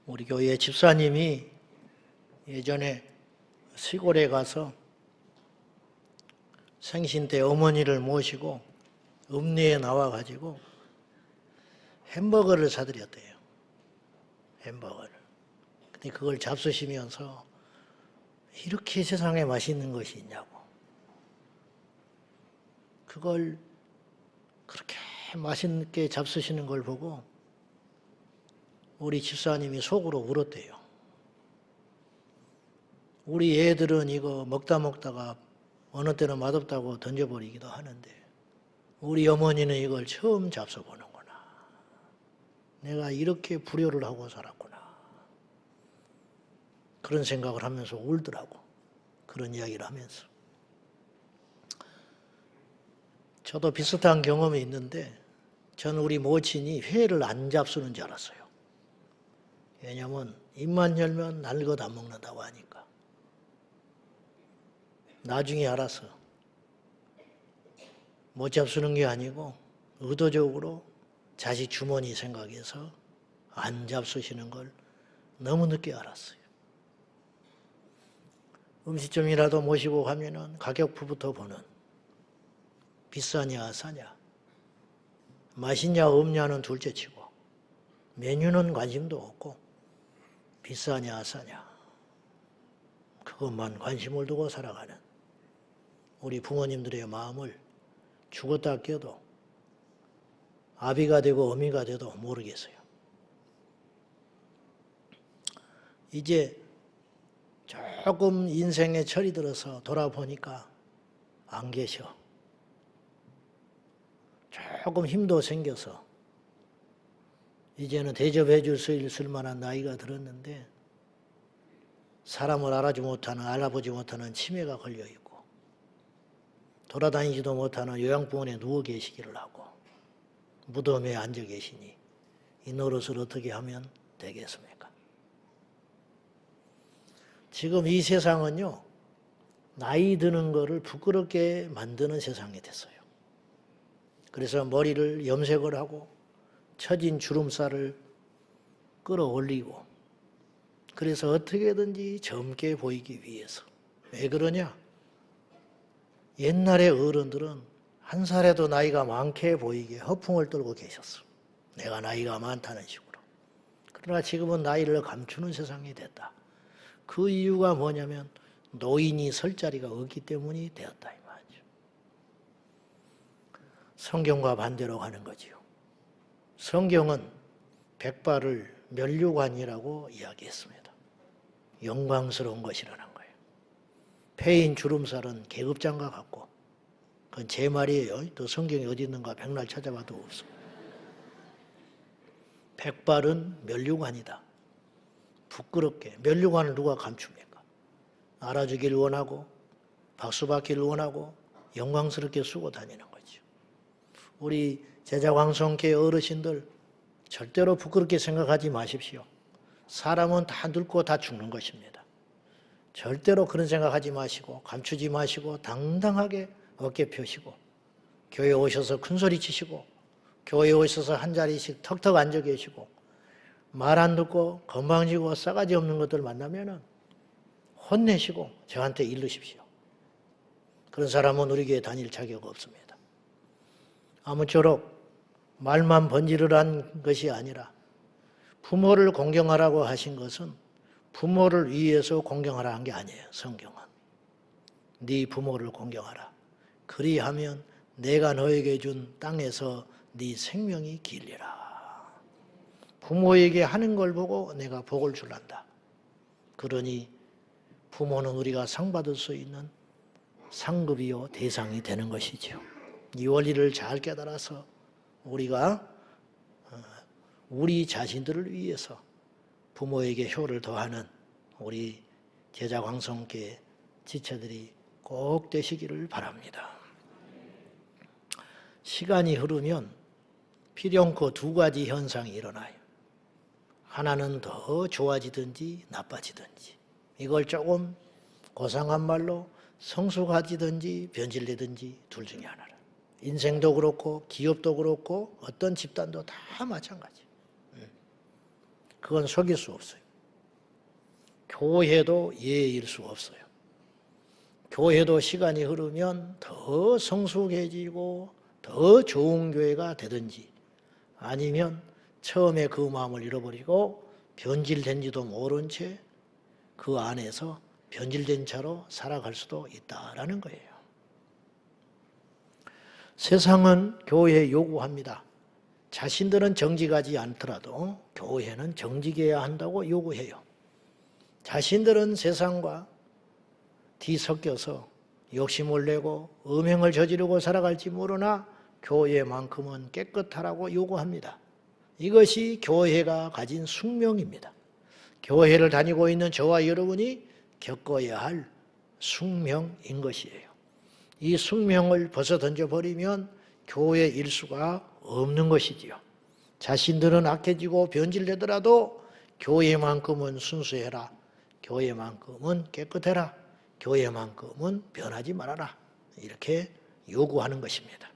우리 교회 집사님이 예전에 시골에 가서 생신 때 어머니를 모시고 읍내에 나와가지고 햄버거를 사드렸대요. 햄버거를. 근데 그걸 잡수시면서 이렇게 세상에 맛있는 것이 있냐고. 그걸 그렇게 맛있게 잡수시는 걸 보고 우리 집사님이 속으로 울었대요. 우리 애들은 이거 먹다가 어느 때는 맛없다고 던져버리기도 하는데 우리 어머니는 이걸 처음 잡숴보는구나. 내가 이렇게 불효를 하고 살았구나. 그런 생각을 하면서 울더라고. 그런 이야기를 하면서. 저도 비슷한 경험이 있는데 전 우리 모친이 회를 안 잡수는 줄 알았어요. 왜냐하면 입만 열면 날 것 안 먹는다고 하니까. 나중에 알아서 못 잡수는 게 아니고 의도적으로 자식 주머니 생각해서 안 잡수시는 걸 너무 늦게 알았어요. 음식점이라도 모시고 가면은 가격표부터 보는 비싸냐 싸냐 맛있냐 없냐는 둘째치고 메뉴는 관심도 없고 비싸냐 싸냐 그것만 관심을 두고 살아가는 우리 부모님들의 마음을 죽었다 깨도 아비가 되고 어미가 돼도 모르겠어요. 이제 조금 인생에 철이 들어서 돌아보니까 안 계셔. 조금 힘도 생겨서 이제는 대접해 줄 수 있을 만한 나이가 들었는데 사람을 알아보지 못하는 치매가 걸려있고 돌아다니지도 못하는 요양병원에 누워 계시기를 하고 무덤에 앉아 계시니 이 노릇을 어떻게 하면 되겠습니까? 지금 이 세상은요, 나이 드는 거를 부끄럽게 만드는 세상이 됐어요. 그래서 머리를 염색을 하고 처진 주름살을 끌어올리고 그래서 어떻게든지 젊게 보이기 위해서. 왜 그러냐? 옛날의 어른들은 한 살에도 나이가 많게 보이게 허풍을 떨고 계셨어. 내가 나이가 많다는 식으로. 그러나 지금은 나이를 감추는 세상이 됐다. 그 이유가 뭐냐면 노인이 설 자리가 없기 때문이 되었다 이 말이죠. 성경과 반대로 가는 거지요. 성경은 백발을 면류관이라고 이야기했습니다. 영광스러운 것이라는 거예요. 폐인 주름살은 계급장과 같고 그건 제 말이에요. 또 성경이 어디 있는가 백날 찾아봐도 없어. 백발은 면류관이다. 부끄럽게 면류관을 누가 감춥니까? 알아주기를 원하고 박수받기를 원하고 영광스럽게 쓰고 다니는 거죠. 우리 제자광성교회 어르신들 절대로 부끄럽게 생각하지 마십시오. 사람은 다 늙고 다 죽는 것입니다. 절대로 그런 생각하지 마시고 감추지 마시고 당당하게 어깨 펴시고 교회에 오셔서 큰소리 치시고 교회에 오셔서 한 자리씩 턱턱 앉아 계시고 말 안 듣고 건방지고 싸가지 없는 것들 만나면은 혼내시고 저한테 일르십시오. 그런 사람은 우리 교회 다닐 자격 없습니다. 아무쪼록 말만 번지르르한 것이 아니라 부모를 공경하라고 하신 것은 부모를 위해서 공경하라 한 게 아니에요. 성경은. 네 부모를 공경하라. 그리하면 내가 너에게 준 땅에서 네 생명이 길리라. 부모에게 하는 걸 보고 내가 복을 줄란다. 그러니 부모는 우리가 상 받을 수 있는 상급이요 대상이 되는 것이죠. 이 원리를 잘 깨달아서 우리가 우리 자신들을 위해서 부모에게 효를 더하는 우리 제자광성교회 지체들이 꼭 되시기를 바랍니다. 시간이 흐르면 필연코 두 가지 현상이 일어나요. 하나는 더 좋아지든지 나빠지든지 이걸 조금 고상한 말로 성숙해지든지 변질되든지 둘 중에 하나라. 인생도 그렇고 기업도 그렇고 어떤 집단도 다 마찬가지. 그건 속일 수 없어요. 교회도 예일 수 없어요. 교회도 시간이 흐르면 더 성숙해지고 더 좋은 교회가 되든지 아니면 처음에 그 마음을 잃어버리고 변질된지도 모른 채 그 안에서 변질된 차로 살아갈 수도 있다라는 거예요. 세상은 교회에 요구합니다. 자신들은 정직하지 않더라도 교회는 정직해야 한다고 요구해요. 자신들은 세상과 뒤섞여서 욕심을 내고 음행을 저지르고 살아갈지 모르나 교회만큼은 깨끗하라고 요구합니다. 이것이 교회가 가진 숙명입니다. 교회를 다니고 있는 저와 여러분이 겪어야 할 숙명인 것이에요. 이 숙명을 벗어던져 버리면 교회 일수가 없는 것이지요. 자신들은 악해지고 변질되더라도 교회만큼은 순수해라. 교회만큼은 깨끗해라. 교회만큼은 변하지 말아라. 이렇게 요구하는 것입니다.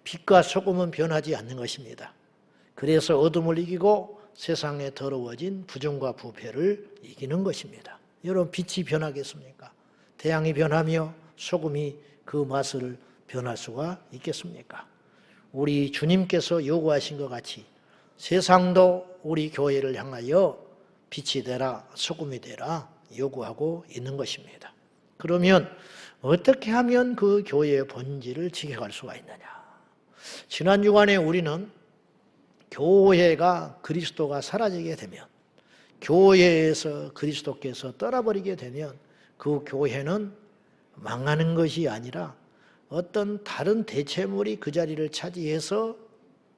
빛과 소금은 변하지 않는 것입니다. 그래서 어둠을 이기고 세상에 더러워진 부정과 부패를 이기는 것입니다. 여러분, 빛이 변하겠습니까? 태양이 변하며 소금이 그 맛을 변할 수가 있겠습니까? 우리 주님께서 요구하신 것 같이 세상도 우리 교회를 향하여 빛이 되라, 소금이 되라 요구하고 있는 것입니다. 그러면 어떻게 하면 그 교회의 본질을 지켜갈 수가 있느냐? 지난 주간에 우리는 교회가 그리스도가 사라지게 되면, 교회에서 그리스도께서 떠나버리게 되면 그 교회는 망하는 것이 아니라 어떤 다른 대체물이 그 자리를 차지해서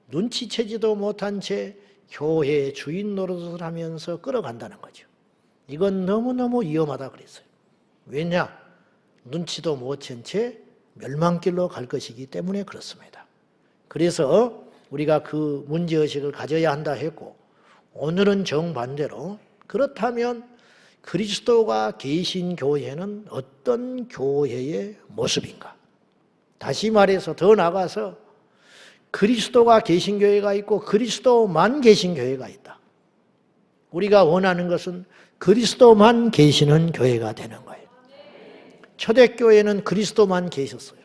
눈치채지도 못한 채 교회의 주인 노릇을 하면서 끌어간다는 거죠. 이건 너무너무 위험하다 그랬어요. 왜냐? 눈치도 못 챈 채 멸망길로 갈 것이기 때문에 그렇습니다. 그래서 우리가 그 문제의식을 가져야 한다 했고, 오늘은 정반대로 그렇다면 그리스도가 계신 교회는 어떤 교회의 모습인가? 다시 말해서 더 나아가서 그리스도가 계신 교회가 있고 그리스도만 계신 교회가 있다. 우리가 원하는 것은 그리스도만 계시는 교회가 되는 거예요. 초대교회는 그리스도만 계셨어요.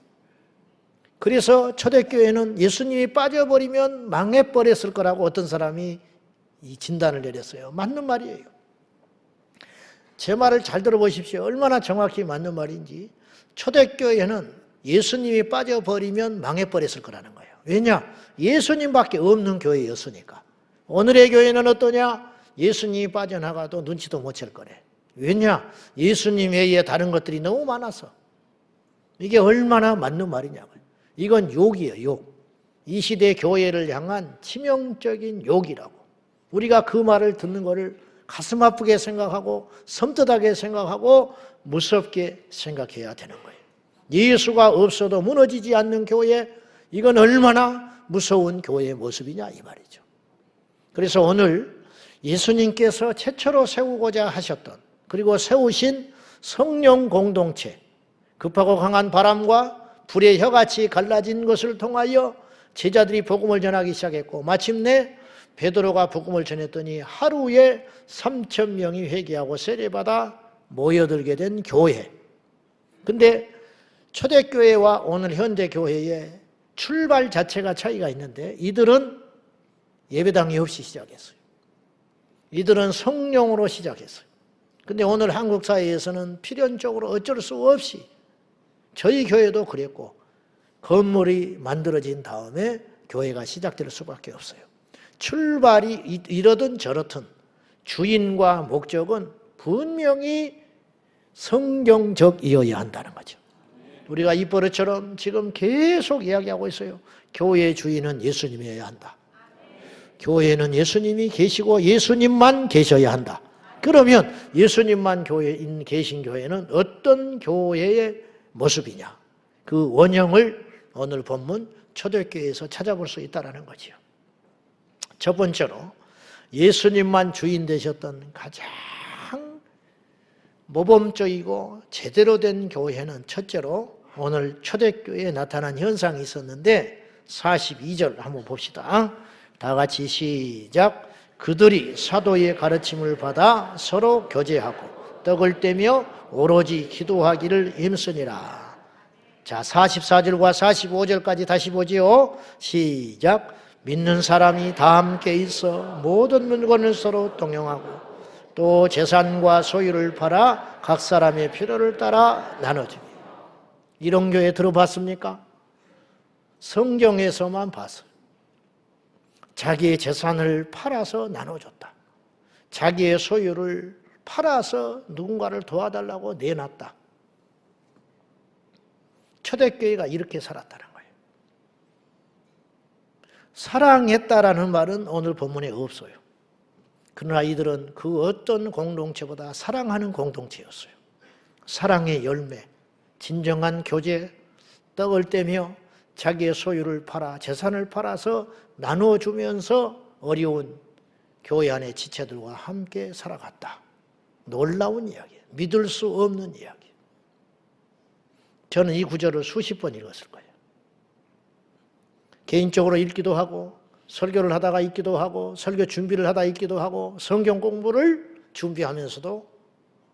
그래서 초대교회는 예수님이 빠져버리면 망해버렸을 거라고 어떤 사람이 이 진단을 내렸어요. 맞는 말이에요. 제 말을 잘 들어보십시오. 얼마나 정확히 맞는 말인지. 초대교회는 예수님이 빠져버리면 망해버렸을 거라는 거예요. 왜냐? 예수님밖에 없는 교회였으니까. 오늘의 교회는 어떠냐? 예수님이 빠져나가도 눈치도 못 챌 거래. 왜냐? 예수님 외에 다른 것들이 너무 많아서. 이게 얼마나 맞는 말이냐고요. 이건 욕이에요, 욕. 이 시대 교회를 향한 치명적인 욕이라고. 우리가 그 말을 듣는 것을 가슴 아프게 생각하고 섬뜩하게 생각하고 무섭게 생각해야 되는 거예요. 예수가 없어도 무너지지 않는 교회, 이건 얼마나 무서운 교회의 모습이냐 이 말이죠. 그래서 오늘 예수님께서 최초로 세우고자 하셨던, 그리고 세우신 성령 공동체, 급하고 강한 바람과 불의 혀같이 갈라진 것을 통하여 제자들이 복음을 전하기 시작했고, 마침내 베드로가 복음을 전했더니 하루에 3,000명이 회개하고 세례받아 모여들게 된 교회. 근데 초대교회와 오늘 현대교회의 출발 자체가 차이가 있는데, 이들은 예배당이 없이 시작했어요. 이들은 성령으로 시작했어요. 근데 오늘 한국 사회에서는 필연적으로 어쩔 수 없이, 저희 교회도 그랬고, 건물이 만들어진 다음에 교회가 시작될 수밖에 없어요. 출발이 이러든 저렇든 주인과 목적은 분명히 성경적이어야 한다는 거죠. 우리가 이 버릇처럼 지금 계속 이야기하고 있어요. 교회의 주인은 예수님이어야 한다. 교회는 예수님이 계시고 예수님만 계셔야 한다. 그러면 예수님만 계신 교회는 어떤 교회의 모습이냐? 그 원형을 오늘 본문 초대교회에서 찾아볼 수 있다는 거죠. 첫 번째로 예수님만 주인 되셨던 가장 모범적이고 제대로 된 교회는, 첫째로 오늘 초대교회에 나타난 현상이 있었는데 42절 한번 봅시다. 다 같이 시작. 그들이 사도의 가르침을 받아 서로 교제하고 떡을 떼며 오로지 기도하기를 힘쓰니라. 자, 44절과 45절까지 다시 보지요. 시작. 믿는 사람이 다 함께 있어 모든 물건을 서로 동용하고 또 재산과 소유를 팔아 각 사람의 필요를 따라 나눠주니. 이런 교회 들어봤습니까? 성경에서만 봤어요. 자기의 재산을 팔아서 나눠줬다. 자기의 소유를 팔아서 누군가를 도와달라고 내놨다. 초대교회가 이렇게 살았다는 거예요. 사랑했다라는 말은 오늘 본문에 없어요. 그러나 이들은 그 어떤 공동체보다 사랑하는 공동체였어요. 사랑의 열매, 진정한 교제, 떡을 떼며 자기의 소유를 팔아 재산을 팔아서 나눠주면서 어려운 교회 안의 지체들과 함께 살아갔다. 놀라운 이야기예요. 믿을 수 없는 이야기. 저는 이 구절을 수십 번 읽었을 거예요. 개인적으로 읽기도 하고 설교를 하다가 읽기도 하고 설교 준비를 하다 읽기도 하고 성경 공부를 준비하면서도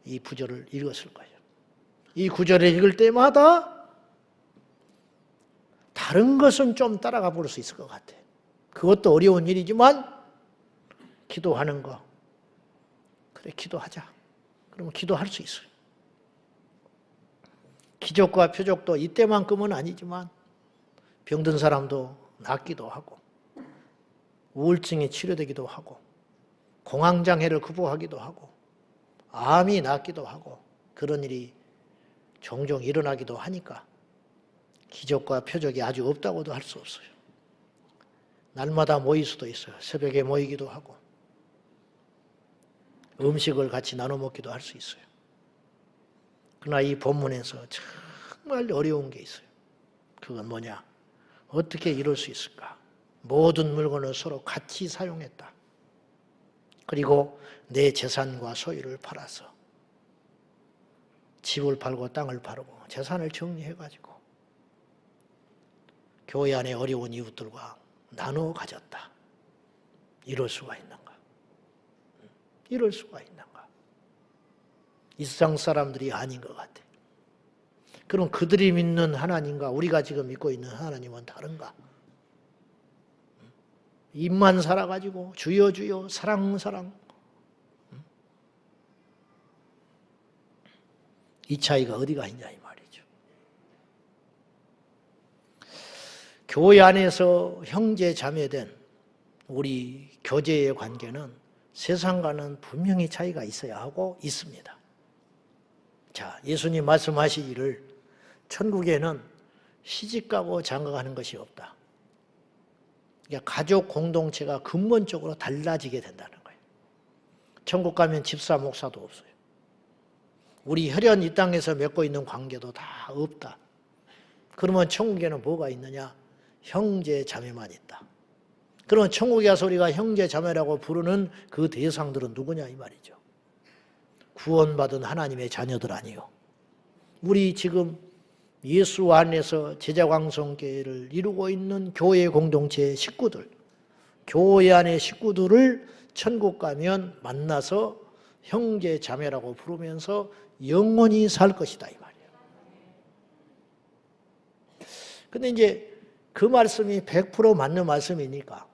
이 구절을 읽었을 거예요. 이 구절을 읽을 때마다 다른 것은 좀 따라가 볼 수 있을 것 같아. 그것도 어려운 일이지만 기도하는 거. 그래, 기도하자. 그러면 기도할 수 있어요. 기적과 표적도 이때만큼은 아니지만 병든 사람도 낫기도 하고 우울증이 치료되기도 하고 공황장애를 극복하기도 하고 암이 낫기도 하고 그런 일이 종종 일어나기도 하니까 기적과 표적이 아주 없다고도 할 수 없어요. 날마다 모일 수도 있어요. 새벽에 모이기도 하고 음식을 같이 나눠 먹기도 할 수 있어요. 그러나 이 본문에서 정말 어려운 게 있어요. 그건 뭐냐? 어떻게 이룰 수 있을까? 모든 물건을 서로 같이 사용했다. 그리고 내 재산과 소유를 팔아서 집을 팔고 땅을 팔고 재산을 정리해가지고 교회 안에 어려운 이웃들과 나누어 가졌다. 이럴 수가 있는가? 이럴 수가 있는가? 이 세상 사람들이 아닌 것 같아. 그럼 그들이 믿는 하나님과 우리가 지금 믿고 있는 하나님은 다른가? 입만 살아가지고 주여 주여 사랑 사랑 이 차이가 어디가 있냐 이 말이죠. 교회 안에서 형제 자매된 우리 교제의 관계는 세상과는 분명히 차이가 있어야 하고 있습니다. 자, 예수님 말씀하시기를 천국에는 시집가고 장가가는 것이 없다. 그러니까 가족 공동체가 근본적으로 달라지게 된다는 거예요. 천국 가면 집사 목사도 없어요. 우리 혈연 이 땅에서 맺고 있는 관계도 다 없다. 그러면 천국에는 뭐가 있느냐? 형제 자매만 있다. 그러면 천국에 가서 우리가 형제 자매라고 부르는 그 대상들은 누구냐 이 말이죠. 구원받은 하나님의 자녀들 아니요. 우리 지금 예수 안에서 제자광성교회를 이루고 있는 교회 공동체의 식구들, 교회 안의 식구들을 천국 가면 만나서 형제 자매라고 부르면서 영원히 살 것이다 이 말이에요. 근데 이제 그 말씀이 100% 맞는 말씀이니까.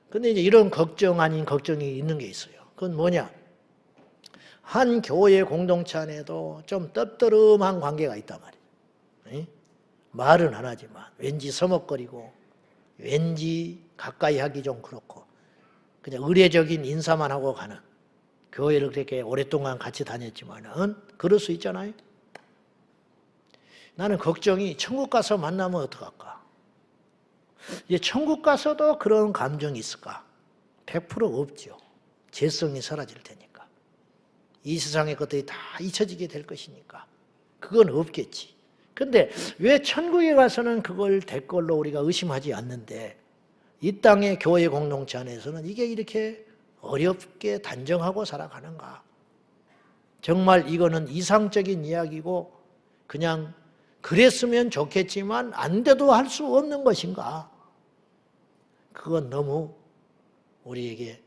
근데 이제 이런 걱정 아닌 걱정이 있는 게 있어요. 그건 뭐냐? 한 교회 공동체 안에도 좀 떡더름한 관계가 있단 말이에요. 말은 안 하지만 왠지 서먹거리고 왠지 가까이 하기 좀 그렇고 그냥 의례적인 인사만 하고 가는 교회를 그렇게 오랫동안 같이 다녔지만은 그럴 수 있잖아요. 나는 걱정이 천국 가서 만나면 어떡할까? 이제 천국 가서도 그런 감정이 있을까? 100% 없죠. 죄성이 사라질 테니까. 이 세상의 것들이 다 잊혀지게 될 것이니까. 그건 없겠지. 근데 왜 천국에 가서는 그걸 대걸로 우리가 의심하지 않는데 이 땅의 교회 공동체 안에서는 이게 이렇게 어렵게 단정하고 살아가는가? 정말 이거는 이상적인 이야기고 그냥 그랬으면 좋겠지만 안 돼도 할 수 없는 것인가? 그건 너무 우리에게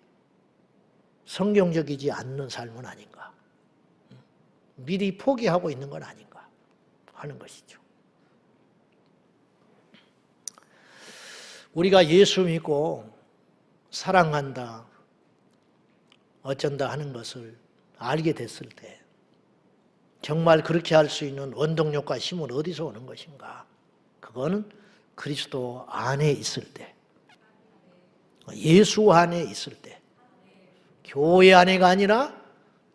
성경적이지 않는 삶은 아닌가. 미리 포기하고 있는 건 아닌가 하는 것이죠. 우리가 예수 믿고 사랑한다, 어쩐다 하는 것을 알게 됐을 때 정말 그렇게 할 수 있는 원동력과 힘은 어디서 오는 것인가? 그거는 그리스도 안에 있을 때, 예수 안에 있을 때, 교회 안에가 아니라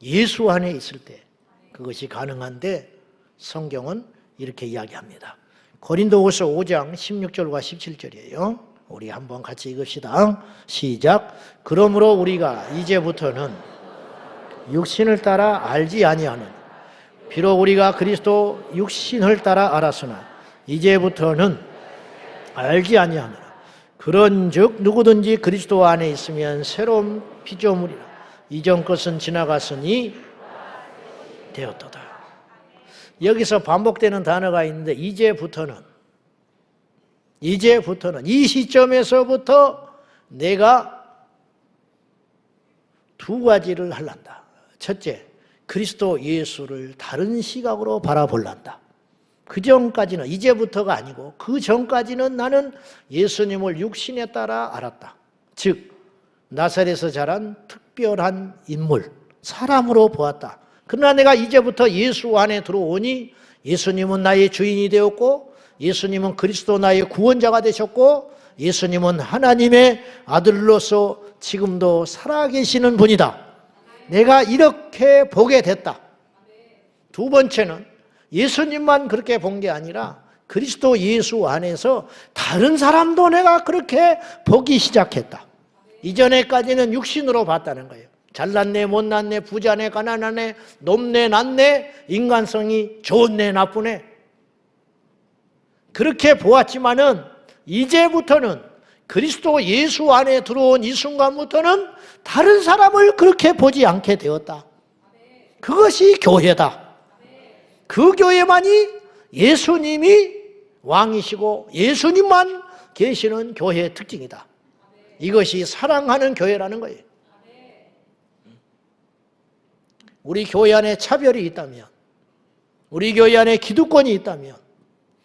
예수 안에 있을 때 그것이 가능한데 성경은 이렇게 이야기합니다. 고린도후서 5장 16절과 17절이에요. 우리 한번 같이 읽읍시다. 시작. 그러므로 우리가 이제부터는 육신을 따라 알지 아니하는, 비록 우리가 그리스도 육신을 따라 알았으나 이제부터는 알지 아니하노라. 그런즉 누구든지 그리스도 안에 있으면 새로운 피조물이라. 이전 것은 지나갔으니 되었도다. 여기서 반복되는 단어가 있는데 이제부터는 이 시점에서부터 내가 두 가지를 할란다. 첫째, 그리스도 예수를 다른 시각으로 바라볼란다. 그 전까지는, 이제부터가 아니고 그 전까지는 나는 예수님을 육신에 따라 알았다. 즉 나사렛에서 자란 특별한 인물, 사람으로 보았다. 그러나 내가 이제부터 예수 안에 들어오니 예수님은 나의 주인이 되었고 예수님은 그리스도 나의 구원자가 되셨고 예수님은 하나님의 아들로서 지금도 살아계시는 분이다. 내가 이렇게 보게 됐다. 두 번째는 예수님만 그렇게 본 게 아니라 그리스도 예수 안에서 다른 사람도 내가 그렇게 보기 시작했다. 이전에까지는 육신으로 봤다는 거예요. 잘났네, 못났네, 부자네, 가난하네, 높네, 낮네, 인간성이 좋네, 나쁘네. 그렇게 보았지만은 이제부터는 그리스도 예수 안에 들어온 이 순간부터는 다른 사람을 그렇게 보지 않게 되었다. 그것이 교회다. 그 교회만이 예수님이 왕이시고 예수님만 계시는 교회의 특징이다. 이것이 사랑하는 교회라는 거예요. 우리 교회 안에 차별이 있다면, 우리 교회 안에 기득권이 있다면,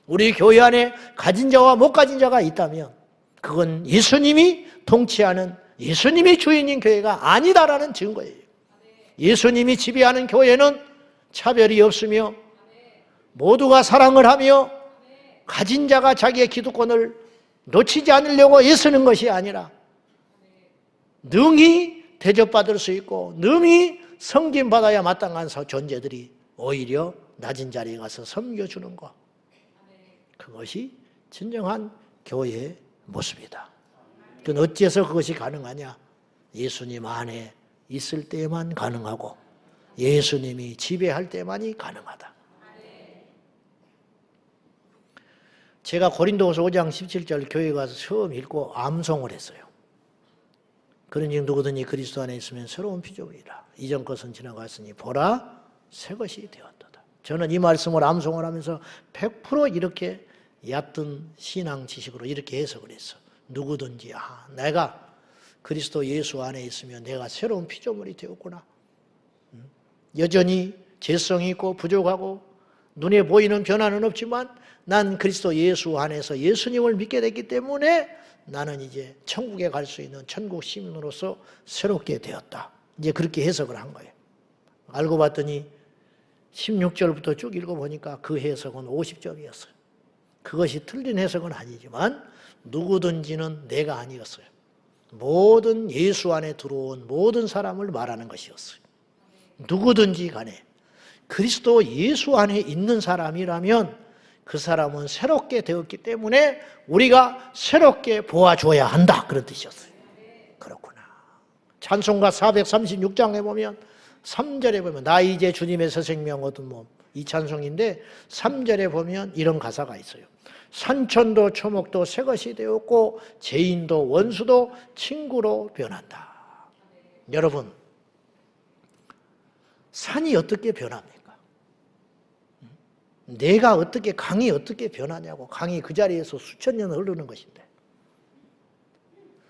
우리 교회 안에 가진 자와 못 가진 자가 있다면 그건 예수님이 통치하는, 예수님이 주인인 교회가 아니다라는 증거예요. 예수님이 지배하는 교회는 차별이 없으며 모두가 사랑을 하며 가진 자가 자기의 기득권을 놓치지 않으려고 애쓰는 것이 아니라 능히 대접받을 수 있고 능히 섬김받아야 마땅한 존재들이 오히려 낮은 자리에 가서 섬겨주는 것, 그것이 진정한 교회의 모습이다. 그건 어째서 그것이 가능하냐? 예수님 안에 있을 때만 가능하고 예수님이 지배할 때만이 가능하다. 제가 고린도후서 5장 17절 교회 가서 처음 읽고 암송을 했어요. 그러니 누구든지 그리스도 안에 있으면 새로운 피조물이라. 이전 것은 지나갔으니 보라 새 것이 되었도다. 저는 이 말씀을 암송을 하면서 100% 이렇게 얕은 신앙 지식으로 이렇게 해석을 했어. 누구든지 내가 그리스도 예수 안에 있으면 내가 새로운 피조물이 되었구나. 여전히 죄성이 있고 부족하고 눈에 보이는 변화는 없지만 난 그리스도 예수 안에서 예수님을 믿게 됐기 때문에 나는 이제 천국에 갈 수 있는 천국 시민으로서 새롭게 되었다. 이제 그렇게 해석을 한 거예요. 알고 봤더니 16절부터 쭉 읽어보니까 그 해석은 50점이었어요. 그것이 틀린 해석은 아니지만 누구든지는 내가 아니었어요. 모든 예수 안에 들어온 모든 사람을 말하는 것이었어요. 누구든지 간에 그리스도 예수 안에 있는 사람이라면 그 사람은 새롭게 되었기 때문에 우리가 새롭게 보아줘야 한다, 그런 뜻이었어요. 그렇구나. 찬송가 436장에 보면 3절에 보면 나 이제 주님의 새 생명 얻은 몸, 이 찬송인데 3절에 보면 이런 가사가 있어요. 산천도 초목도 새 것이 되었고 죄인도 원수도 친구로 변한다. 여러분, 산이 어떻게 변합니까? 내가 어떻게, 강이 어떻게 변하냐고. 강이 그 자리에서 수천 년 흐르는 것인데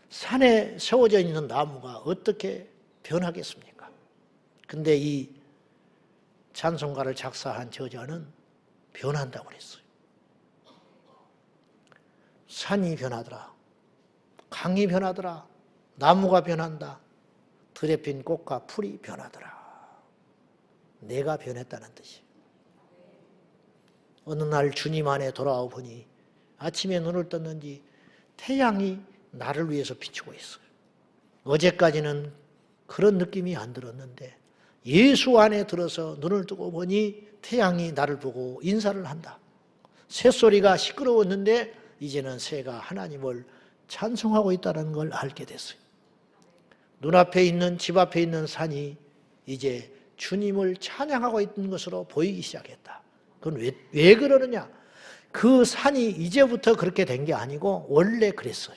산에 세워져 있는 나무가 어떻게 변하겠습니까? 근데 이 찬송가를 작사한 저자는 변한다고 그랬어요. 산이 변하더라. 강이 변하더라. 나무가 변한다. 들에 핀 꽃과 풀이 변하더라. 내가 변했다는 뜻이에요. 어느 날 주님 안에 돌아와 보니 아침에 눈을 떴는지 태양이 나를 위해서 비추고 있어요. 어제까지는 그런 느낌이 안 들었는데 예수 안에 들어서 눈을 뜨고 보니 태양이 나를 보고 인사를 한다. 새소리가 시끄러웠는데 이제는 새가 하나님을 찬송하고 있다는 걸 알게 됐어요. 눈앞에 있는 집 앞에 있는 산이 이제 주님을 찬양하고 있는 것으로 보이기 시작했다. 그건 왜 그러느냐? 그 산이 이제부터 그렇게 된 게 아니고 원래 그랬어요.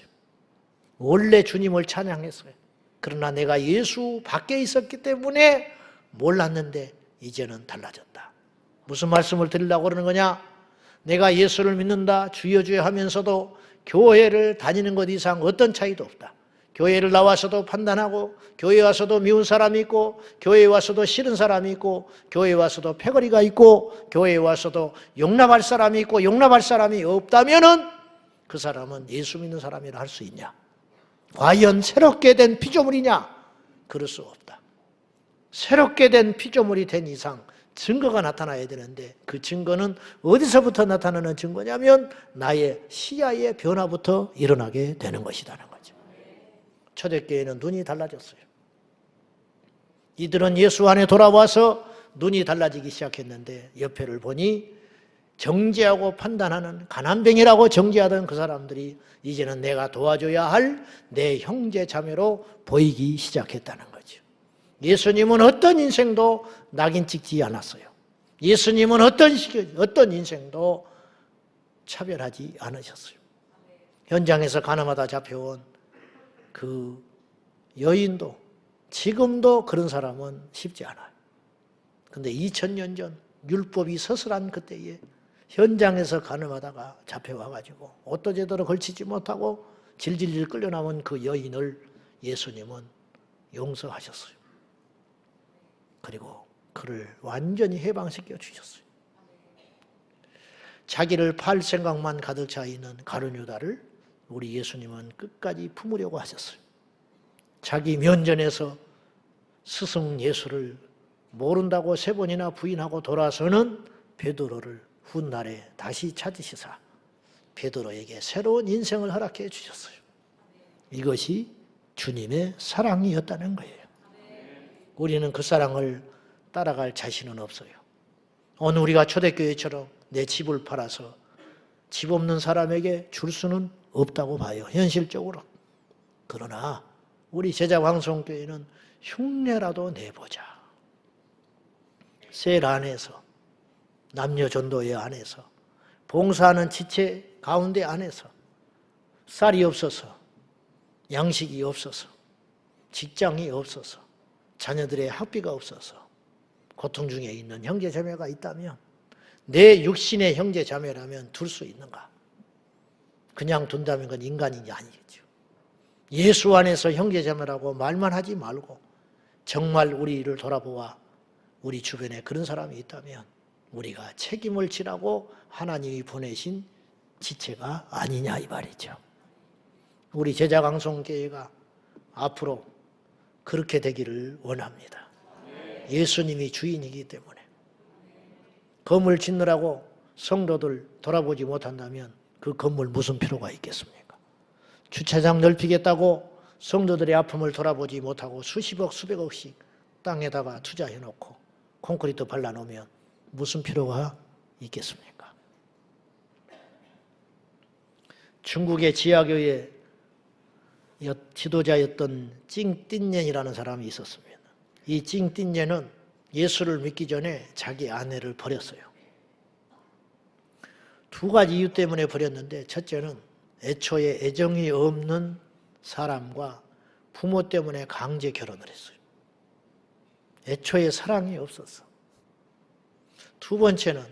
원래 주님을 찬양했어요. 그러나 내가 예수 밖에 있었기 때문에 몰랐는데 이제는 달라졌다. 무슨 말씀을 드리려고 그러는 거냐? 내가 예수를 믿는다, 주여 주여 하면서도 교회를 다니는 것 이상 어떤 차이도 없다. 교회를 나와서도 판단하고, 교회에 와서도 미운 사람이 있고, 교회에 와서도 싫은 사람이 있고, 교회에 와서도 패거리가 있고, 교회에 와서도 용납할 사람이 있고, 용납할 사람이 없다면은 그 사람은 예수 믿는 사람이라 할 수 있냐? 과연 새롭게 된 피조물이냐? 그럴 수 없다. 새롭게 된 피조물이 된 이상 증거가 나타나야 되는데 그 증거는 어디서부터 나타나는 증거냐면 나의 시야의 변화부터 일어나게 되는 것이라는 거죠. 초대교회는 눈이 달라졌어요. 이들은 예수 안에 돌아와서 눈이 달라지기 시작했는데 옆에를 보니 정죄하고 판단하는 가난뱅이라고 정죄하던 그 사람들이 이제는 내가 도와줘야 할 내 형제 자매로 보이기 시작했다는 거죠. 예수님은 어떤 인생도 낙인 찍지 않았어요. 예수님은 어떤 인생도 차별하지 않으셨어요. 현장에서 가늠하다 잡혀온 그 여인도 지금도 그런 사람은 쉽지 않아요. 근데 2000년 전 율법이 서슬한 그때에 현장에서 가늠하다가 잡혀와가지고 옷도 제대로 걸치지 못하고 질질 끌려나온 그 여인을 예수님은 용서하셨어요. 그리고 그를 완전히 해방시켜 주셨어요. 자기를 팔 생각만 가득 차 있는 가룟 유다를 우리 예수님은 끝까지 품으려고 하셨어요. 자기 면전에서 스승 예수를 모른다고 3번이나 부인하고 돌아서는 베드로를 훗날에 다시 찾으시사 베드로에게 새로운 인생을 허락해 주셨어요. 이것이 주님의 사랑이었다는 거예요. 우리는 그 사랑을 따라갈 자신은 없어요. 오늘 우리가 초대교회처럼 내 집을 팔아서 집 없는 사람에게 줄 수는 없다고 봐요. 현실적으로. 그러나 우리 제자광성교회는 흉내라도 내보자. 셀 안에서, 남녀 전도회 안에서, 봉사하는 지체 가운데 안에서 쌀이 없어서, 양식이 없어서, 직장이 없어서, 자녀들의 학비가 없어서 고통 중에 있는 형제 자매가 있다면 내 육신의 형제 자매라면 둘 수 있는가? 그냥 둔다면 그건 인간인지 아니겠죠. 예수 안에서 형제 자매라고 말만 하지 말고 정말 우리를 돌아보아 우리 주변에 그런 사람이 있다면 우리가 책임을 지라고 하나님이 보내신 지체가 아니냐 이 말이죠. 우리 제자강성교회가 앞으로 그렇게 되기를 원합니다. 예수님이 주인이기 때문에 건물 짓느라고 성도들 돌아보지 못한다면 그 건물 무슨 필요가 있겠습니까? 주차장 넓히겠다고 성도들의 아픔을 돌아보지 못하고 수십억 수백억씩 땅에다가 투자해놓고 콘크리트 발라놓으면 무슨 필요가 있겠습니까? 중국의 지하교회 지도자였던 찡띵년이라는 사람이 있었습니다. 이 찡띵년은 예수를 믿기 전에 자기 아내를 버렸어요. 2가지 이유 때문에 버렸는데 첫째는 애초에 애정이 없는 사람과 부모 때문에 강제 결혼을 했어요. 애초에 사랑이 없었어. 2번째는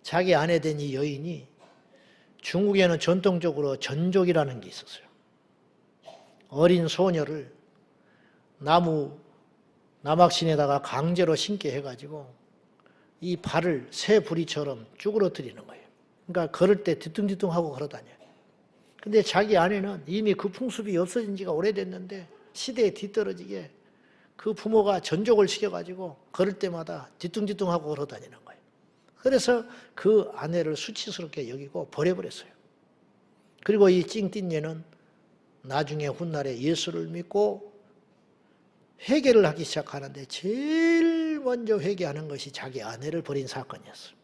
자기 아내 된 이 여인이 중국에는 전통적으로 전족이라는 게 있었어요. 어린 소녀를 나무 나막신에다가 강제로 신게 해가지고 이 발을 새 부리처럼 쭈그러뜨리는 거예요. 그러니까 걸을 때 뒤뚱뒤뚱하고 걸어다녀요. 근데 자기 아내는 이미 그 풍습이 없어진 지가 오래됐는데 시대에 뒤떨어지게 그 부모가 전족을 시켜가지고 걸을 때마다 뒤뚱뒤뚱하고 걸어다니는 거예요. 그래서 그 아내를 수치스럽게 여기고 버려버렸어요. 그리고 이 찡띵녀는 나중에 훗날에 예수를 믿고 회개를 하기 시작하는데 제일 먼저 회개하는 것이 자기 아내를 버린 사건이었어요.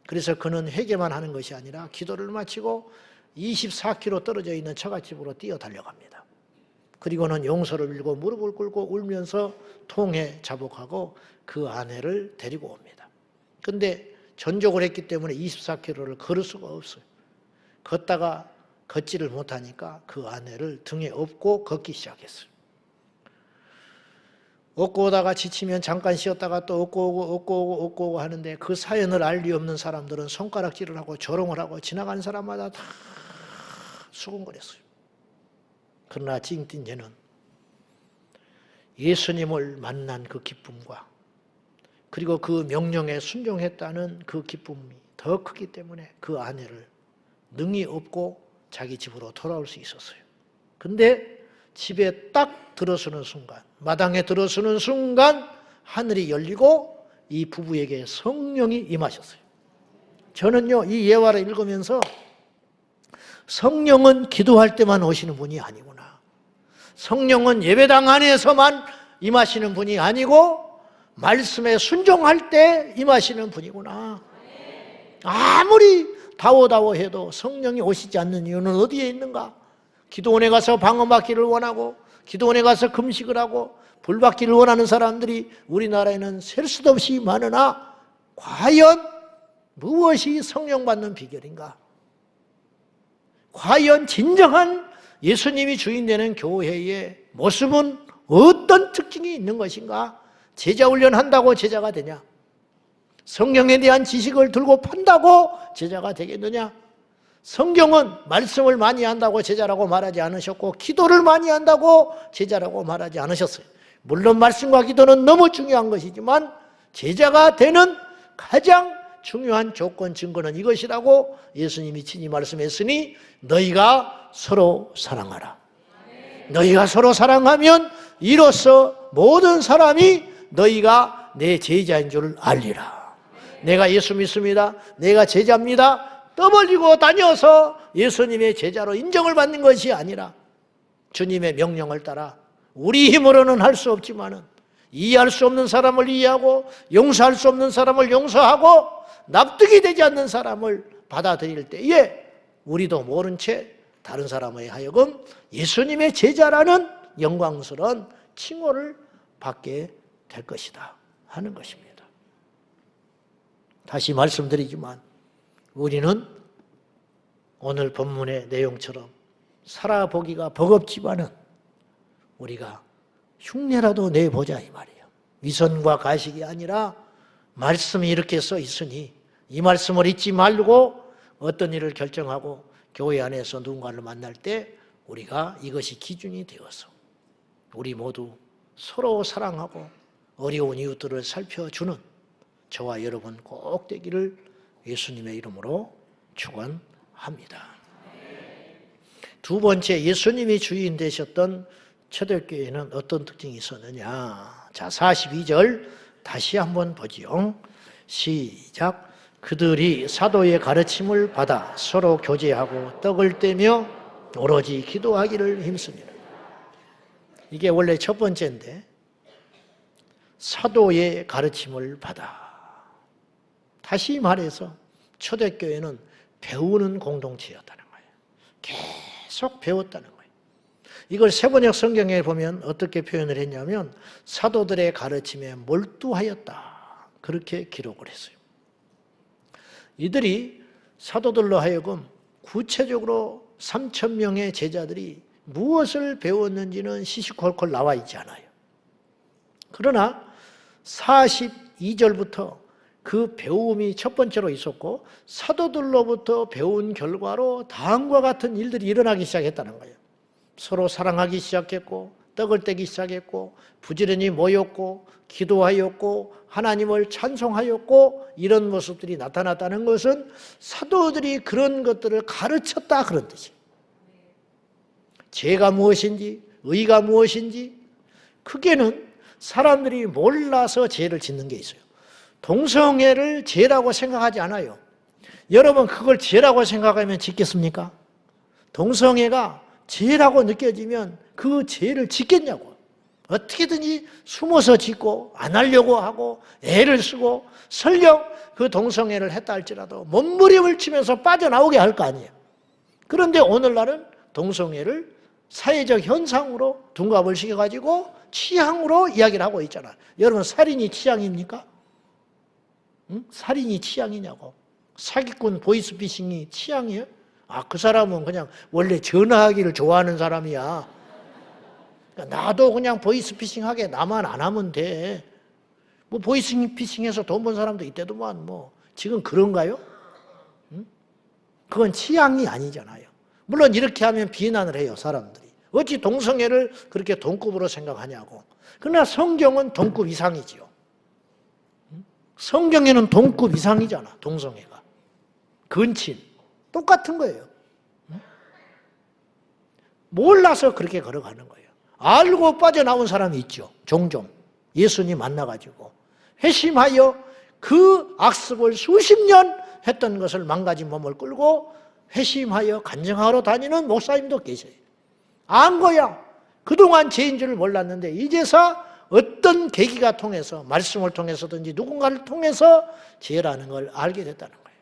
그래서 그는 회개만 하는 것이 아니라 기도를 마치고 24km 떨어져 있는 처갓집으로 뛰어 달려갑니다. 그리고는 용서를 빌고 무릎을 꿇고 울면서 통회 자복하고 그 아내를 데리고 옵니다. 그런데 전족을 했기 때문에 24km를 걸을 수가 없어요. 걷다가 걷지를 못하니까 그 아내를 등에 업고 걷기 시작했어요. 업고 오다가 지치면 잠깐 쉬었다가 또 업고 오고 하는데 그 사연을 알 리 없는 사람들은 손가락질을 하고 조롱을 하고 지나가는 사람마다 다 수군거렸어요. 그러나 찡띵녀는 예수님을 만난 그 기쁨과 그리고 그 명령에 순종했다는 그 기쁨이 더 크기 때문에 그 아내를 능히 업고 자기 집으로 돌아올 수 있었어요. 근데 집에 딱 들어서는 순간, 마당에 들어서는 순간 하늘이 열리고 이 부부에게 성령이 임하셨어요. 저는요, 이 예화를 읽으면서 성령은 기도할 때만 오시는 분이 아니구나. 성령은 예배당 안에서만 임하시는 분이 아니고 말씀에 순종할 때 임하시는 분이구나. 아무리 다워다워 해도 성령이 오시지 않는 이유는 어디에 있는가? 기도원에 가서 방언받기를 원하고 기도원에 가서 금식을 하고 불받기를 원하는 사람들이 우리나라에는 셀 수도 없이 많으나 과연 무엇이 성령 받는 비결인가? 과연 진정한 예수님이 주인 되는 교회의 모습은 어떤 특징이 있는 것인가? 제자 훈련한다고 제자가 되냐? 성령에 대한 지식을 들고 판다고 제자가 되겠느냐? 성경은 말씀을 많이 한다고 제자라고 말하지 않으셨고 기도를 많이 한다고 제자라고 말하지 않으셨어요. 물론 말씀과 기도는 너무 중요한 것이지만 제자가 되는 가장 중요한 조건 증거는 이것이라고 예수님이 친히 말씀했으니 너희가 서로 사랑하라. 너희가 서로 사랑하면 이로써 모든 사람이 너희가 내 제자인 줄 알리라. 내가 예수 믿습니다. 내가 제자입니다. 떠벌리고 다녀서 예수님의 제자로 인정을 받는 것이 아니라 주님의 명령을 따라 우리 힘으로는 할 수 없지만은 이해할 수 없는 사람을 이해하고 용서할 수 없는 사람을 용서하고 납득이 되지 않는 사람을 받아들일 때에 우리도 모른 채 다른 사람에 하여금 예수님의 제자라는 영광스러운 칭호를 받게 될 것이다 하는 것입니다. 다시 말씀드리지만 우리는 오늘 본문의 내용처럼 살아보기가 버겁지만은 우리가 흉내라도 내보자 이 말이에요. 위선과 가식이 아니라 말씀이 이렇게 써 있으니 이 말씀을 잊지 말고 어떤 일을 결정하고 교회 안에서 누군가를 만날 때 우리가 이것이 기준이 되어서 우리 모두 서로 사랑하고 어려운 이웃들을 살펴주는 저와 여러분 꼭 되기를 예수님의 이름으로 축원합니다. 두 번째, 예수님이 주인 되셨던 초대교회는 어떤 특징이 있었느냐? 자, 42절 다시 한번 보지요. 시작. 그들이 사도의 가르침을 받아 서로 교제하고 떡을 떼며 오로지 기도하기를 힘씁니다. 이게 원래 첫 번째인데 사도의 가르침을 받아. 다시 말해서 초대교회는 배우는 공동체였다는 거예요. 계속 배웠다는 거예요. 이걸 세번역 성경에 보면 어떻게 표현을 했냐면 사도들의 가르침에 몰두하였다. 그렇게 기록을 했어요. 이들이 사도들로 하여금 구체적으로 3,000명의 제자들이 무엇을 배웠는지는 시시콜콜 나와 있지 않아요. 그러나 42절부터 그 배움이 첫 번째로 있었고 사도들로부터 배운 결과로 다음과 같은 일들이 일어나기 시작했다는 거예요. 서로 사랑하기 시작했고 떡을 떼기 시작했고 부지런히 모였고 기도하였고 하나님을 찬송하였고 이런 모습들이 나타났다는 것은 사도들이 그런 것들을 가르쳤다 그런 뜻이에요. 죄가 무엇인지 의가 무엇인지 크게는 사람들이 몰라서 죄를 짓는 게 있어요. 동성애를 죄라고 생각하지 않아요. 여러분 그걸 죄라고 생각하면 짓겠습니까? 동성애가 죄라고 느껴지면 그 죄를 짓겠냐고. 어떻게든지 숨어서 짓고 안 하려고 하고 애를 쓰고 설령 그 동성애를 했다 할지라도 몸부림을 치면서 빠져나오게 할 거 아니에요. 그런데 오늘날은 동성애를 사회적 현상으로 둔갑을 시켜가지고 취향으로 이야기를 하고 있잖아요. 여러분 살인이 취향입니까? 응? 살인이 취향이냐고. 사기꾼 보이스피싱이 취향이에요? 그 사람은 그냥 원래 전화하기를 좋아하는 사람이야. 나도 그냥 보이스피싱하게 나만 안 하면 돼. 뭐 보이스피싱해서 돈 번 사람도 있대도만 뭐 지금 그런가요? 응? 그건 취향이 아니잖아요. 물론 이렇게 하면 비난을 해요 사람들이. 어찌 동성애를 그렇게 동급으로 생각하냐고. 그러나 성경은 동급 이상이지요. 성경에는 동급 이상이잖아 동성애가. 근친 똑같은 거예요. 몰라서 그렇게 걸어가는 거예요. 알고 빠져나온 사람이 있죠. 종종 예수님 만나가지고 회심하여 그 악습을 수십 년 했던 것을 망가진 몸을 끌고 회심하여 간증하러 다니는 목사님도 계세요. 안 거야. 그동안 죄인 줄을 몰랐는데 이제서 어떤 계기가 통해서 말씀을 통해서든지 누군가를 통해서 죄라는 걸 알게 됐다는 거예요.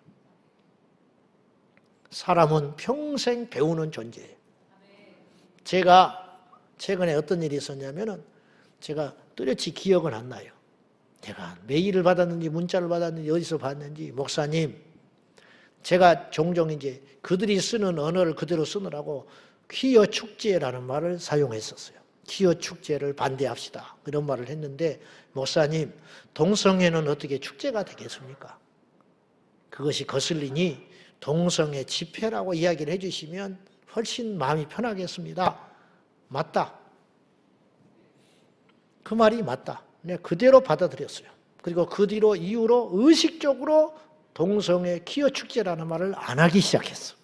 사람은 평생 배우는 존재예요. 제가 최근에 어떤 일이 있었냐면은 제가 뚜렷이 기억은 안 나요. 제가 메일을 받았는지 문자를 받았는지 어디서 봤는지 목사님 제가 종종 이제 그들이 쓰는 언어를 그대로 쓰느라고 퀴어 축제라는 말을 사용했었어요. 퀴어 축제를 반대합시다. 이런 말을 했는데 목사님 동성애는 어떻게 축제가 되겠습니까? 그것이 거슬리니 동성애 집회라고 이야기를 해주시면 훨씬 마음이 편하겠습니다. 맞다. 그 말이 맞다. 내가 그대로 받아들였어요. 그리고 그 뒤로 이후로 의식적으로 동성애 퀴어 축제라는 말을 안 하기 시작했어.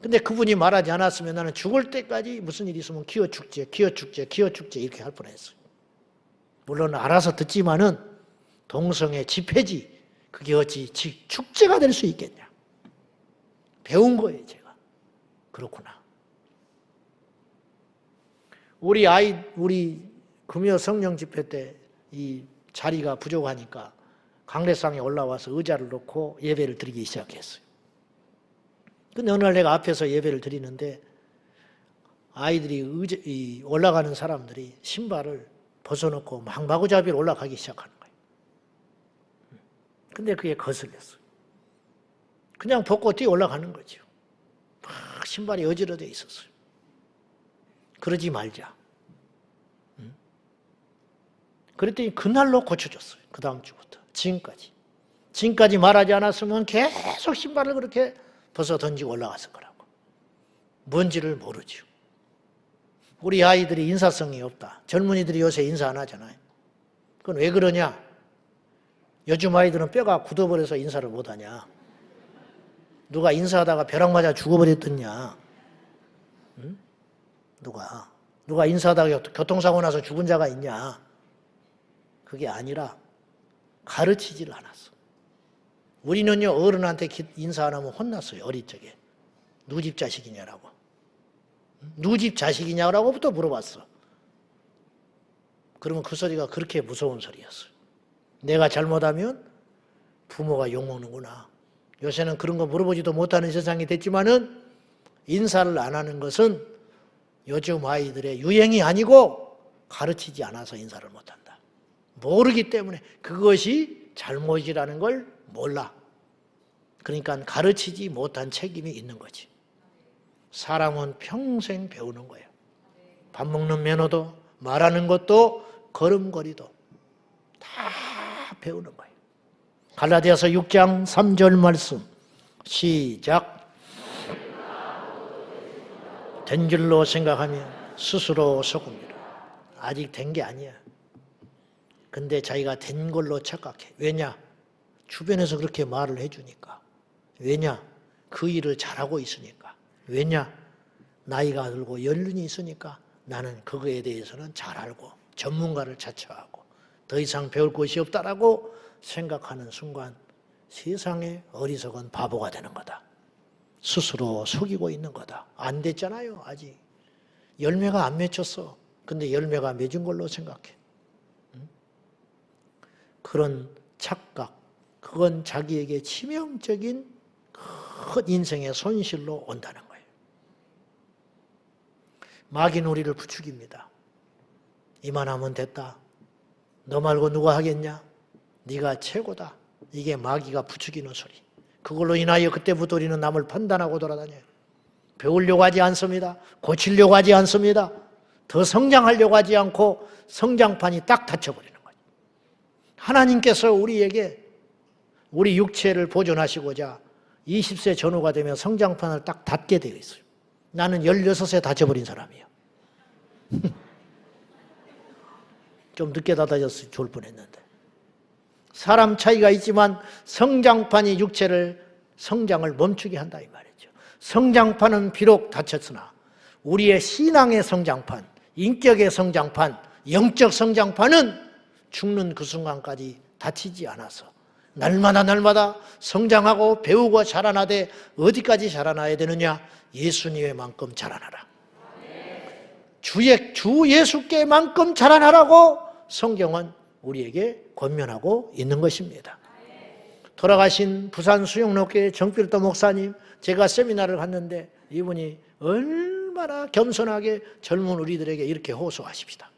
근데 그분이 말하지 않았으면 나는 죽을 때까지 무슨 일이 있으면 퀴어 축제, 퀴어 축제, 퀴어 축제 이렇게 할 뻔했어요. 물론 알아서 듣지만은 동성애 집회지 그게 어찌 축제가 될 수 있겠냐. 배운 거예요 제가. 그렇구나. 우리 금요 성령 집회 때 이 자리가 부족하니까 강례상에 올라와서 의자를 놓고 예배를 드리기 시작했어요. 근데 어느 날 내가 앞에서 예배를 드리는데 아이들이 올라가는 사람들이 신발을 벗어놓고 막 마구잡이로 올라가기 시작하는 거예요. 근데 그게 거슬렸어요. 그냥 벗고 뛰어 올라가는 거죠. 막 신발이 어지러져 있었어요. 그러지 말자. 그랬더니 그날로 고쳐줬어요. 그 다음 주부터 지금까지 말하지 않았으면 계속 신발을 그렇게 벗어 던지고 올라갔을 거라고. 뭔지를 모르죠. 우리 아이들이 인사성이 없다. 젊은이들이 요새 인사 안 하잖아요. 그건 왜 그러냐? 요즘 아이들은 뼈가 굳어버려서 인사를 못 하냐? 누가 인사하다가 벼락 맞아 죽어버렸더냐? 응? 누가 인사하다가 교통사고 나서 죽은 자가 있냐? 그게 아니라 가르치지를 않았어. 우리는요 어른한테 인사 안 하면 혼났어요. 어릴 적에. 누집 자식이냐라고. 누집 자식이냐라고부터 물어봤어. 그러면 그 소리가 그렇게 무서운 소리였어요. 내가 잘못하면 부모가 욕먹는구나. 요새는 그런 거 물어보지도 못하는 세상이 됐지만은 인사를 안 하는 것은 요즘 아이들의 유행이 아니고 가르치지 않아서 인사를 못한다. 모르기 때문에 그것이 잘못이라는 걸 몰라. 그러니까 가르치지 못한 책임이 있는 거지. 사람은 평생 배우는 거예요. 밥 먹는 매너도 말하는 것도 걸음걸이도 다 배우는 거예요. 갈라디아서 6장 3절 말씀 시작. 된 줄로 생각하면 스스로 속습니다. 아직 된 게 아니야. 근데 자기가 된 걸로 착각해. 왜냐? 주변에서 그렇게 말을 해주니까. 왜냐? 그 일을 잘하고 있으니까. 왜냐? 나이가 들고 연륜이 있으니까 나는 그거에 대해서는 잘 알고 전문가를 자처하고 더 이상 배울 것이 없다라고 생각하는 순간 세상에 어리석은 바보가 되는 거다. 스스로 속이고 있는 거다. 안 됐잖아요, 아직. 열매가 안 맺혔어. 근데 열매가 맺은 걸로 생각해. 그런 착각, 그건 자기에게 치명적인 큰 인생의 손실로 온다는 거예요. 마귀는 우리를 부추깁니다. 이만하면 됐다. 너 말고 누가 하겠냐? 네가 최고다. 이게 마귀가 부추기는 소리. 그걸로 인하여 그때부터 우리는 남을 판단하고 돌아다녀요. 배우려고 하지 않습니다. 고치려고 하지 않습니다. 더 성장하려고 하지 않고 성장판이 딱 닫혀버리는 거예요. 하나님께서 우리에게 우리 육체를 보존하시고자 20세 전후가 되면 성장판을 딱 닫게 되어 있어요. 나는 16세 닫혀버린 사람이에요. 좀 늦게 닫아졌으면 좋을 뻔했는데. 사람 차이가 있지만 성장판이 육체를 성장을 멈추게 한다 이 말이죠. 성장판은 비록 닫혔으나 우리의 신앙의 성장판, 인격의 성장판, 영적 성장판은 죽는 그 순간까지 닫히지 않아서 날마다 성장하고 배우고 자라나되 어디까지 자라나야 되느냐? 예수님만큼 자라나라. 주 예수께만큼 자라나라고 성경은 우리에게 권면하고 있는 것입니다. 돌아가신 부산 수영로교회 정필도 목사님, 제가 세미나를 갔는데 이분이 얼마나 겸손하게 젊은 우리들에게 이렇게 호소하십니다.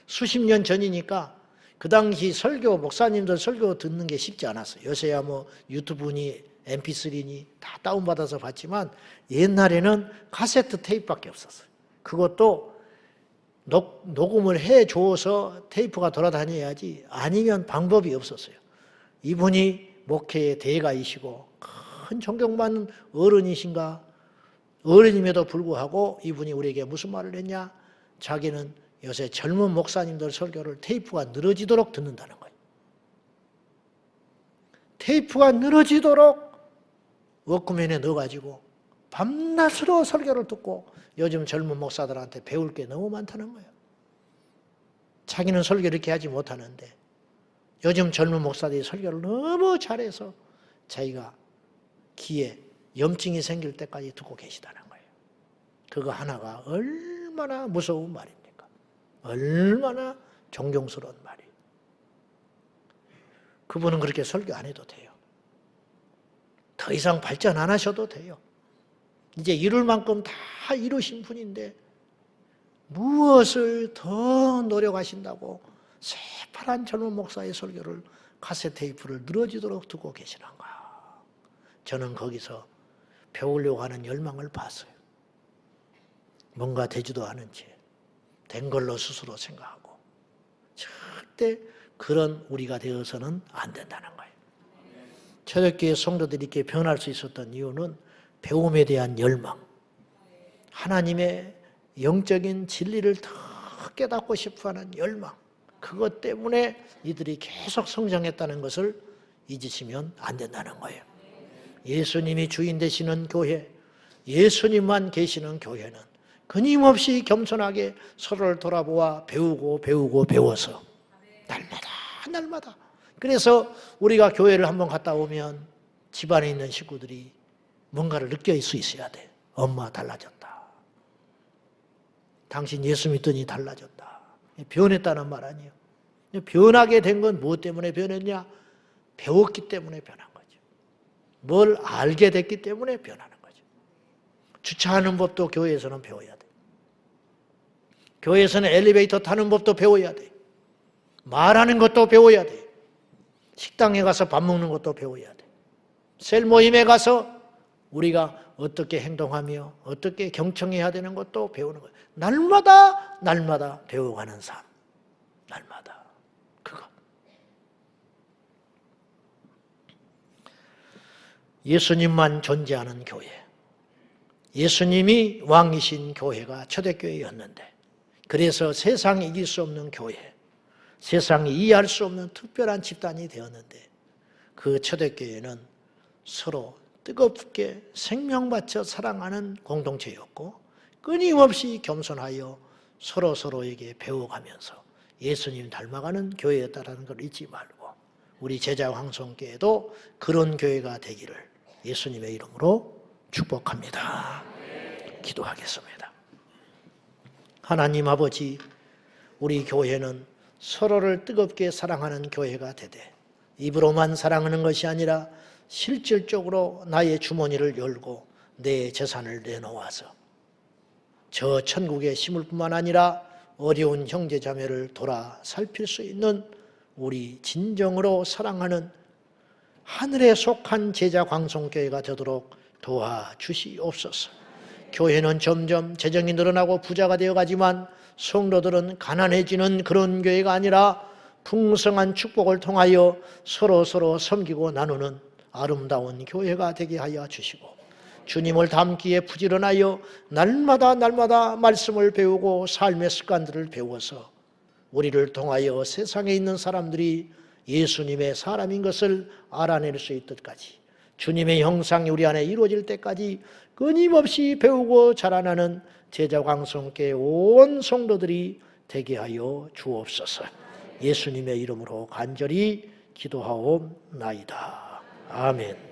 수십 년 전이니까 그 당시 설교, 목사님들 설교 듣는 게 쉽지 않았어요. 요새야 뭐 유튜브니 mp3니 다 다운받아서 봤지만 옛날에는 카세트 테이프밖에 없었어요. 그것도 녹음을 해줘서 테이프가 돌아다녀야지 아니면 방법이 없었어요. 이분이 목회의 대가이시고 큰 존경받는 어른이신가? 어른임에도 불구하고 이분이 우리에게 무슨 말을 했냐? 자기는 요새 젊은 목사님들 설교를 테이프가 늘어지도록 듣는다는 거예요. 테이프가 늘어지도록 워크맨에 넣어가지고 밤낮으로 설교를 듣고 요즘 젊은 목사들한테 배울 게 너무 많다는 거예요. 자기는 설교 이렇게 하지 못하는데 요즘 젊은 목사들이 설교를 너무 잘해서 자기가 귀에 염증이 생길 때까지 듣고 계시다는 거예요. 그거 하나가 얼마나 무서운 말입니까? 얼마나 존경스러운 말이에요. 그분은 그렇게 설교 안 해도 돼요. 더 이상 발전 안 하셔도 돼요. 이제 이룰 만큼 다 이루신 분인데 무엇을 더 노력하신다고 새파란 젊은 목사의 설교를 카세트 테이프를 늘어지도록 두고 계시는가? 저는 거기서 배우려고 하는 열망을 봤어요. 뭔가 되지도 않은 채 된 걸로 스스로 생각하고 절대 그런 우리가 되어서는 안 된다는 거예요. 초대교회 성도들이 이렇게 변할 수 있었던 이유는 배움에 대한 열망, 하나님의 영적인 진리를 더 깨닫고 싶어하는 열망, 그것 때문에 이들이 계속 성장했다는 것을 잊으시면 안 된다는 거예요. 예수님이 주인 되시는 교회, 예수님만 계시는 교회는 끊임없이 겸손하게 서로를 돌아보아 배워서 날마다. 그래서 우리가 교회를 한번 갔다 오면 집안에 있는 식구들이 뭔가를 느낄 수 있어야 돼. 엄마 달라졌다. 당신 예수 믿더니 달라졌다. 변했다는 말 아니에요. 변하게 된 건 무엇 때문에 변했냐? 배웠기 때문에 변한 거죠. 뭘 알게 됐기 때문에 변하는 거죠. 주차하는 법도 교회에서는 배워야 돼. 교회에서는 엘리베이터 타는 법도 배워야 돼. 말하는 것도 배워야 돼. 식당에 가서 밥 먹는 것도 배워야 돼. 셀 모임에 가서 우리가 어떻게 행동하며 어떻게 경청해야 되는 것도 배우는 거예요. 날마다 배워가는 삶. 날마다. 그거. 예수님만 존재하는 교회. 예수님이 왕이신 교회가 초대교회였는데 그래서 세상이 이길 수 없는 교회, 세상이 이해할 수 없는 특별한 집단이 되었는데 그 초대교회는 서로 뜨겁게 생명 바쳐 사랑하는 공동체였고 끊임없이 겸손하여 서로에게 배워가면서 예수님 닮아가는 교회였다는 걸 잊지 말고 우리 제자황성교회도 그런 교회가 되기를 예수님의 이름으로 축복합니다. 기도하겠습니다. 하나님 아버지, 우리 교회는 서로를 뜨겁게 사랑하는 교회가 되되 입으로만 사랑하는 것이 아니라 실질적으로 나의 주머니를 열고 내 재산을 내놓아서 저 천국에 심을 뿐만 아니라 어려운 형제자매를 돌아 살필 수 있는 우리 진정으로 사랑하는 하늘에 속한 제자광성교회가 되도록 도와주시옵소서. 교회는 점점 재정이 늘어나고 부자가 되어가지만 성도들은 가난해지는 그런 교회가 아니라 풍성한 축복을 통하여 서로 섬기고 나누는 아름다운 교회가 되게 하여 주시고 주님을 닮기에 부지런하여 날마다 말씀을 배우고 삶의 습관들을 배워서 우리를 통하여 세상에 있는 사람들이 예수님의 사람인 것을 알아낼 수 있듯까지 주님의 형상이 우리 안에 이루어질 때까지 끊임없이 배우고 자라나는 제자광성교회 온 성도들이 되게 하여 주옵소서. 예수님의 이름으로 간절히 기도하옵나이다. 아멘.